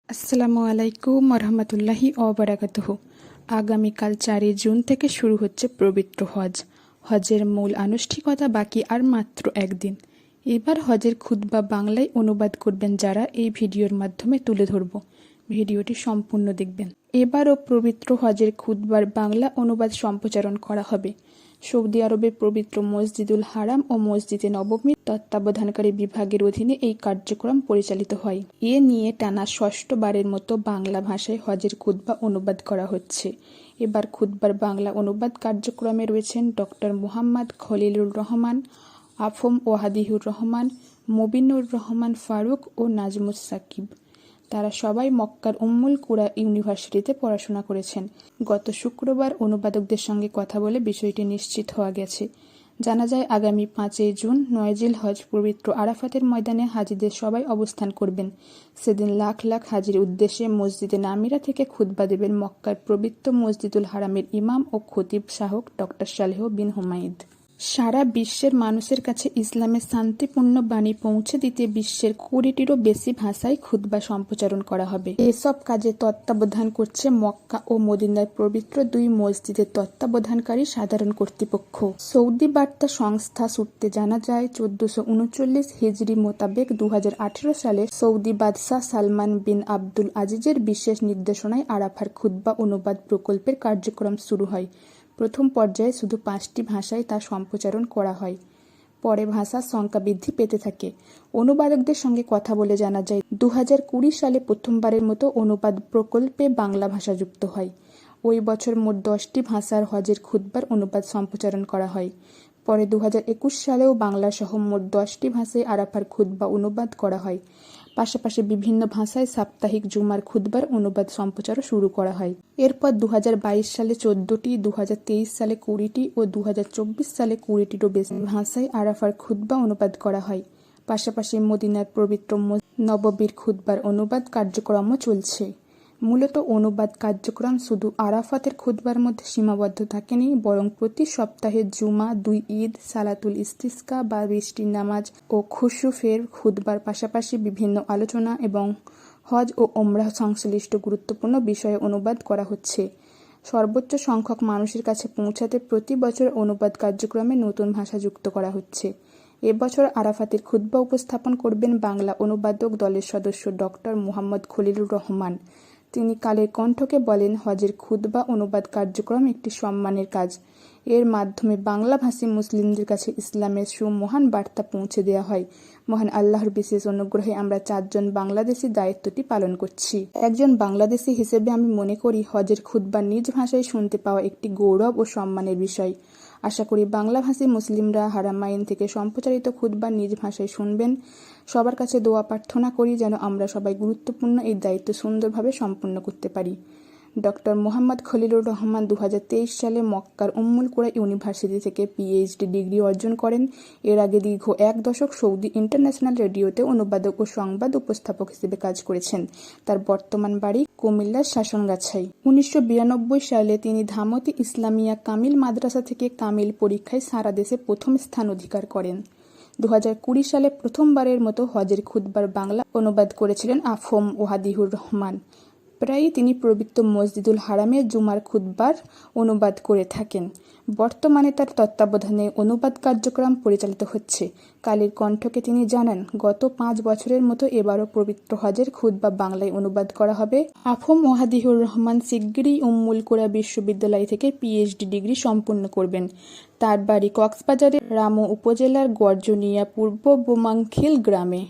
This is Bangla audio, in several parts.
আসসালামু আলাইকুম রহমতুল্লাহি অবরাকাতুহু। আগামীকাল 4 জুন থেকে শুরু হচ্ছে পবিত্র হজ। হজের মূল আনুষ্ঠানিকতা বাকি আর মাত্র একদিন। এবার হজের খুতবা বাংলায় অনুবাদ করবেন যারা, এই ভিডিওর মাধ্যমে তুলে ধরব। ভিডিওটি সম্পূর্ণ দেখবেন। এবারও পবিত্র হজের খুতবার বাংলা অনুবাদ সম্প্রচারণ করা হবে। সৌদি আরবের পবিত্র মসজিদুল হারাম ও মসজিদে নববীর তত্ত্বাবধানকারী বিভাগের অধীনে এই কার্যক্রম পরিচালিত হয়। এ নিয়ে টানা 6ষ্ঠবারের মতো বাংলা ভাষায় হজের খুতবা অনুবাদ করা হচ্ছে। এবার খুতবার বাংলা অনুবাদ কার্যক্রমে রয়েছেন ডক্টর মুহাম্মদ খলিলুর রহমান, আফম ওয়াহিদুর রহমান, মুবিনুর রহমান ফারুক ও নাজমুস সাকিব। তারা সবাই মক্কার উম্মুল কুরা ইউনিভার্সিটিতে পড়াশোনা করেছেন। গত শুক্রবার অনুবাদকদের সঙ্গে কথা বলে বিষয়টি নিশ্চিত হওয়া গেছে। জানা যায়, আগামী 5 জুন 9 জিলহজ পবিত্র আরাফাতের ময়দানে হাজিদের সবাই অবস্থান করবেন। সেদিন লাখ লাখ হাজির উদ্দেশ্যে মসজিদে নামিরা থেকে খুতবা দেবেন মক্কার পবিত্র মসজিদুল হারামের ইমাম ও খতিব শাহক ডক্টর সালেহ বিন হুমাইদ। সারা বিশ্বের মানুষের কাছে ইসলামের শান্তিপূর্ণ বাণী পৌঁছে দিতে বিশ্বের 20টিরও বেশি ভাষায় খুতবা সম্প্রচারণ করা হবে। এসব কাজে তত্ত্বাবধান করছে মক্কা ও মদিনার পবিত্র 2 মসজিদের তত্ত্বাবধানকারী সাধারণ কর্তৃপক্ষ। সৌদি বার্তা সংস্থা সূত্রে জানা যায়, 1439 হিজরি মোতাবেক 2018 সালে সৌদি বাদশাহ সালমান বিন আব্দুল আজিজের বিশেষ নির্দেশনায় আরাফার খুতবা অনুবাদ প্রকল্পের কার্যক্রম শুরু হয়। প্রথম পর্যায়ে শুধু 5টি ভাষায় তা সম্প্রচারণ করা হয়। পরে ভাষার সংখ্যা বৃদ্ধি পেতে থাকে। অনুবাদকদের সঙ্গে কথা বলে জানা যায়, 2020 সালে প্রথমবারের মতো অনুবাদ প্রকল্পে বাংলা ভাষা যুক্ত হয়। ওই বছর মোট 10টি ভাষার হজের খুতবার অনুবাদ সম্প্রচারণ করা হয়। পরে 2021 সালেও বাংলাসহ মোট 10টি ভাষায় আরাফার খুতবা অনুবাদ করা হয়। পাশাপাশি বিভিন্ন ভাষায় সাপ্তাহিক জুমার খুতবার অনুবাদ সম্প্রচারও শুরু করা হয়। এরপর 2022 সালে 14টি, 2023 সালে 20টি ও 2024 সালে 20টিরও বেশি ভাষায় আরাফার খুতবা অনুবাদ করা হয়। পাশাপাশি মদিনার পবিত্র নববীর খুতবার অনুবাদ কার্যক্রমও চলছে। মূলত অনুবাদ কার্যক্রম শুধু আরাফাতের খুতবার মধ্যে সীমাবদ্ধ থাকেনি, বরং প্রতি সপ্তাহে জুমা, 2 ঈদ, সালাতুল ইস্তিসকা বা বৃষ্টির নামাজ ও খুসুফের খুতবার পাশাপাশি বিভিন্ন আলোচনা এবং হজ ও ওমরাহ সংশ্লিষ্ট গুরুত্বপূর্ণ বিষয়ে অনুবাদ করা হচ্ছে। সর্বোচ্চ সংখ্যক মানুষের কাছে পৌঁছাতে প্রতি বছর অনুবাদ কার্যক্রমে নতুন ভাষা যুক্ত করা হচ্ছে। এবছর আরাফাতের খুতবা উপস্থাপন করবেন বাংলা অনুবাদক দলের সদস্য ডক্টর মুহাম্মদ খলিলুর রহমান। তিনি কালের কণ্ঠকে বলেন, হজের খুতবা অনুবাদ কার্যক্রম একটি সম্মানের কাজ। এর মাধ্যমে বাংলাভাষী মুসলিমদের কাছে ইসলামের সুমহান বার্তা পৌঁছে দেওয়া হয়। মহান আল্লাহর বিশেষ অনুগ্রহে আমরা 4 জন বাংলাদেশি দায়িত্বটি পালন করছি। একজন বাংলাদেশি হিসেবে আমি মনে করি, হজের খুতবা নিজ ভাষায় শুনতে পাওয়া একটি গৌরব ও সম্মানের বিষয়। আশা করি বাংলাভাষী মুসলিমরা হারামাইন থেকে সম্প্রচারিত খুতবা নিজ ভাষায় শুনবেন। সবার কাছে দোয়া প্রার্থনা করি যেন আমরা সবাই গুরুত্বপূর্ণ এই দায়িত্ব সুন্দরভাবে সম্পন্ন করতে পারি। ডক্টর মুহাম্মদ খলিলুর রহমান 2023 সালে মক্কার উম্মুল কুরা ইউনিভার্সিটি থেকে পিএইচডি ডিগ্রি অর্জন করেন। এর আগে দীর্ঘ 1 দশক সৌদি ইন্টারন্যাশনাল রেডিওতে অনুবাদক ও সংবাদ উপস্থাপক হিসেবে কাজ করেছেন। তার বর্তমান বাড়ি কুমিল্লার শাসনগাছায়। 1992 সালে তিনি ধামতি ইসলামিয়া কামিল মাদ্রাসা থেকে কামিল পরীক্ষায় সারা দেশে প্রথম স্থান অধিকার করেন। 2020 সালে প্রথমবারের মতো হজের খুতবার বাংলা অনুবাদ করেছিলেন আফম ওয়াহিদুর রহমান। প্রায়ই তিনি পবিত্র মসজিদুল হারামের জুমার খুতবার অনুবাদ করে থাকেন। বর্তমানে তার তত্ত্বাবধানে অনুবাদ কার্যক্রম পরিচালিত হচ্ছে। কালের কণ্ঠকে তিনি জানান, গত 5 বছরের মতো এবারও পবিত্র হজের খুতবা বাংলায় অনুবাদ করা হবে। আফম ওয়াহিদুর রহমান শিগগিরই উম্মুল কুরা বিশ্ববিদ্যালয় থেকে পিএইচডি ডিগ্রি সম্পন্ন করবেন। তার বাড়ি কক্সবাজারের রামু উপজেলার গর্জনিয়া পূর্ব বোমাংখিল গ্রামে।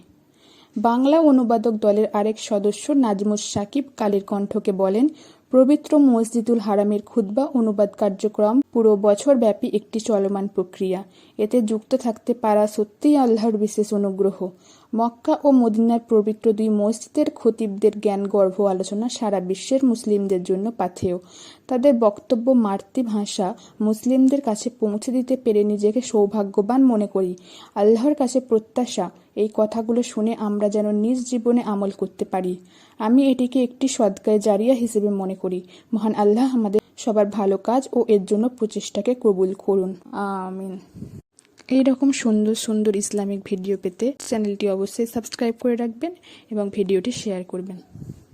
বাংলা অনুবাদক দলের আরেক সদস্য নাজমুস সাকিব কালের কণ্ঠকে বলেন, পবিত্র মসজিদুল হারামের খুতবা অনুবাদ কার্যক্রম পুরো বছর ব্যাপী একটি চলমান প্রক্রিয়া। এতে যুক্ত থাকতে পারা সত্যিই আল্লাহর বিশেষ অনুগ্রহ। মক্কা ও মদিনার পবিত্র 2 মসজিদের খতিবদের জ্ঞানগর্ভ আলোচনা সারা বিশ্বের মুসলিমদের জন্য পাথেয়। তাদের বক্তব্য মাতৃভাষা মুসলিমদের কাছে পৌঁছে দিতে পেরে নিজেকে সৌভাগ্যবান মনে করি। আল্লাহর কাছে প্রত্যাশা, এই কথাগুলো শুনে আমরা যেন নিজ জীবনে আমল করতে পারি। আমি এটিকে একটি সদকায়ে জারিয়া হিসেবে মনে করি। মহান আল্লাহ আমাদের সবার ভালো কাজ ও এর জন্য প্রচেষ্টাকে কবুল করুন, আমিন। এইরকম সুন্দর সুন্দর ইসলামিক ভিডিও পেতে চ্যানেলটি অবশ্যই সাবস্ক্রাইব করে রাখবেন এবং ভিডিওটি শেয়ার করবেন।